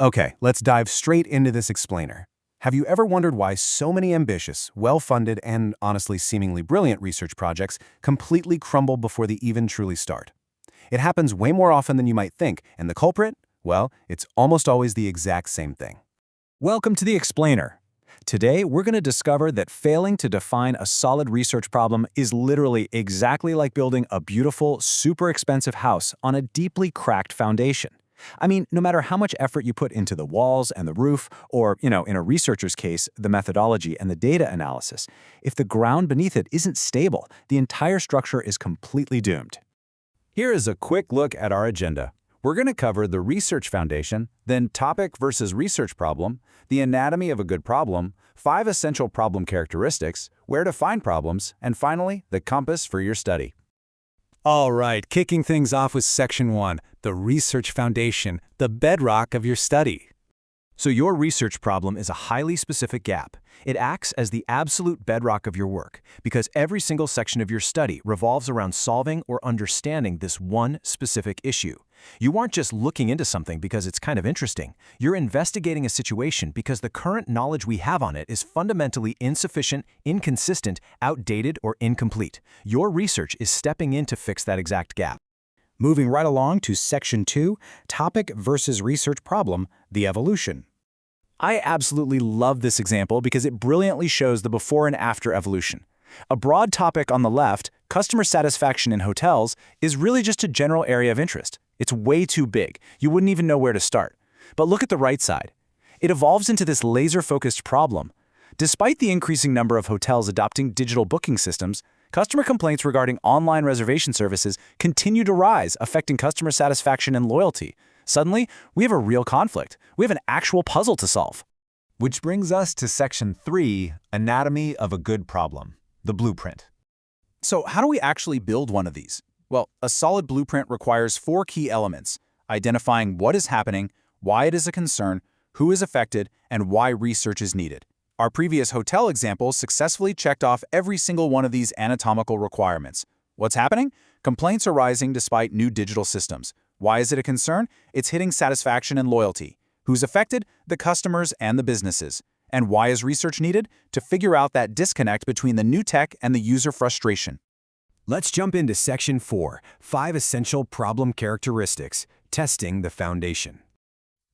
Okay, let's dive straight into this explainer. Have you ever wondered why so many ambitious, well-funded, and honestly seemingly brilliant research projects completely crumble before they even truly start? It happens way more often than you might think, and the culprit? Well, it's almost always the exact same thing. Welcome to the Explainer. Today, we're going to discover that failing to define a solid research problem is literally exactly like building a beautiful, super expensive house on a deeply cracked foundation. I mean, no matter how much effort you put into the walls and the roof, or, in a researcher's case, the methodology and the data analysis, if the ground beneath it isn't stable, the entire structure is completely doomed. Here is a quick look at our agenda. We're going to cover the research foundation, then topic versus research problem, the anatomy of a good problem, 5 essential problem characteristics, where to find problems, and finally, the compass for your study. All right, kicking things off with Section 1, the research foundation, the bedrock of your study. So your research problem is a highly specific gap. It acts as the absolute bedrock of your work because every single section of your study revolves around solving or understanding this one specific issue. You aren't just looking into something because it's kind of interesting. You're investigating a situation because the current knowledge we have on it is fundamentally insufficient, inconsistent, outdated, or incomplete. Your research is stepping in to fix that exact gap. Moving right along to Section 2, Topic versus Research Problem, the Evolution. I absolutely love this example because it brilliantly shows the before and after evolution. A broad topic on the left, customer satisfaction in hotels, is really just a general area of interest. It's way too big. You wouldn't even know where to start. But look at the right side. It evolves into this laser-focused problem. Despite the increasing number of hotels adopting digital booking systems, customer complaints regarding online reservation services continue to rise, affecting customer satisfaction and loyalty. Suddenly, we have a real conflict. We have an actual puzzle to solve. Which brings us to Section 3, anatomy of a good problem, the blueprint. So how do we actually build one of these? Well, a solid blueprint requires 4 key elements: identifying what is happening, why it is a concern, who is affected, and why research is needed. Our previous hotel examples successfully checked off every single one of these anatomical requirements. What's happening? Complaints are rising despite new digital systems. Why is it a concern? It's hitting satisfaction and loyalty. Who's affected? The customers and the businesses. And why is research needed? To figure out that disconnect between the new tech and the user frustration. Let's jump into Section 4, 5 essential problem characteristics, testing the foundation.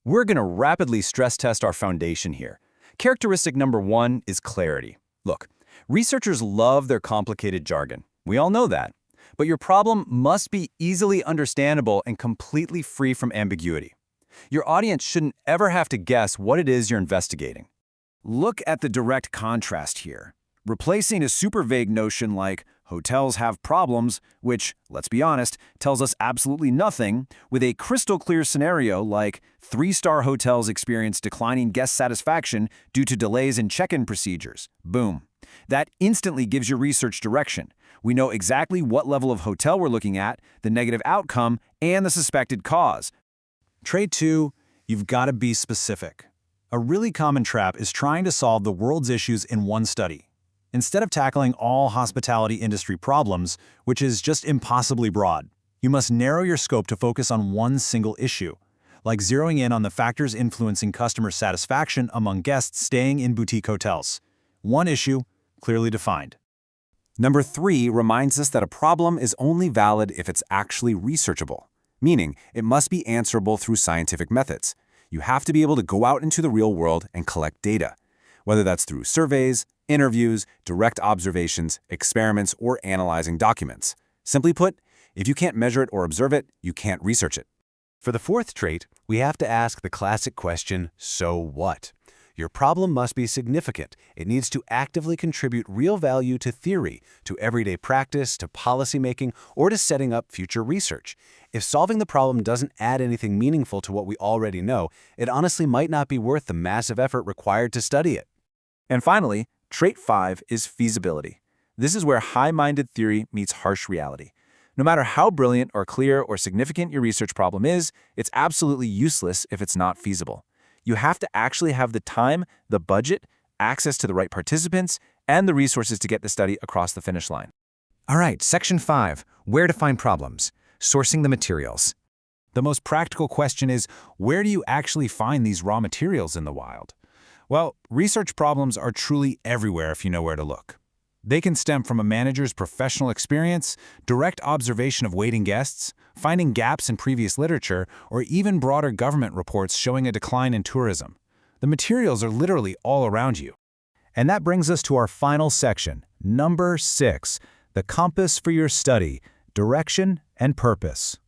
We're going to rapidly stress test our foundation here. Characteristic number 1 is clarity. Look, researchers love their complicated jargon. We all know that. But your problem must be easily understandable and completely free from ambiguity. Your audience shouldn't ever have to guess what it is you're investigating. Look at the direct contrast here. Replacing a super vague notion like hotels have problems, which, let's be honest, tells us absolutely nothing, with a crystal clear scenario like 3-star hotels experience declining guest satisfaction due to delays in check-in procedures. Boom. That instantly gives your research direction. We know exactly what level of hotel we're looking at, the negative outcome, and the suspected cause. Trait 2, you've got to be specific. A really common trap is trying to solve the world's issues in one study, instead of tackling all hospitality industry problems, which is just impossibly broad. You must narrow your scope to focus on one single issue, like zeroing in on the factors influencing customer satisfaction among guests staying in boutique hotels. One issue, clearly defined. Number 3 reminds us that a problem is only valid if it's actually researchable, meaning it must be answerable through scientific methods. You have to be able to go out into the real world and collect data, whether that's through surveys, interviews, direct observations, experiments, or analyzing documents. Simply put, if you can't measure it or observe it, you can't research it. For the 4th trait, we have to ask the classic question, so what? Your problem must be significant. It needs to actively contribute real value to theory, to everyday practice, to policymaking, or to setting up future research. If solving the problem doesn't add anything meaningful to what we already know, it honestly might not be worth the massive effort required to study it. And finally, trait 5 is feasibility. This is where high-minded theory meets harsh reality. No matter how brilliant or clear or significant your research problem is, it's absolutely useless if it's not feasible. You have to actually have the time, the budget, access to the right participants, and the resources to get the study across the finish line. All right, Section 5, where to find problems, sourcing the materials. The most practical question is, where do you actually find these raw materials in the wild? Well, research problems are truly everywhere if you know where to look. They can stem from a manager's professional experience, direct observation of waiting guests, finding gaps in previous literature, or even broader government reports showing a decline in tourism. The materials are literally all around you. And that brings us to our final section, number 6, the compass for your study, direction and purpose.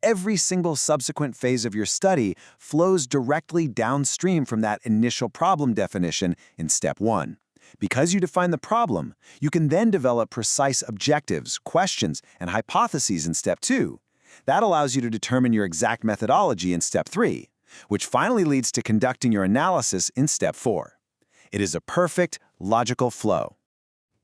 Every single subsequent phase of your study flows directly downstream from that initial problem definition in step 1. Because you define the problem, you can then develop precise objectives, questions, and hypotheses in step 2. That allows you to determine your exact methodology in step 3, which finally leads to conducting your analysis in step 4. It is a perfect, logical flow.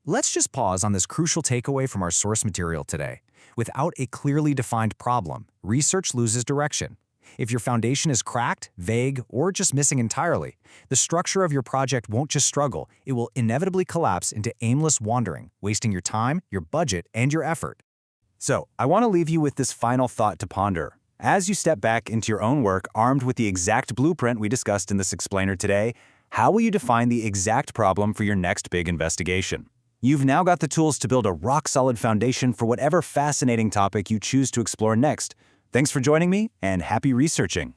Let's just pause on this crucial takeaway from our source material today. Without a clearly defined problem, research loses direction. If your foundation is cracked, vague, or just missing entirely, the structure of your project won't just struggle, it will inevitably collapse into aimless wandering, wasting your time, your budget, and your effort. So, I want to leave you with this final thought to ponder. As you step back into your own work armed with the exact blueprint we discussed in this explainer today, how will you define the exact problem for your next big investigation? You've now got the tools to build a rock-solid foundation for whatever fascinating topic you choose to explore next. Thanks for joining me, and happy researching!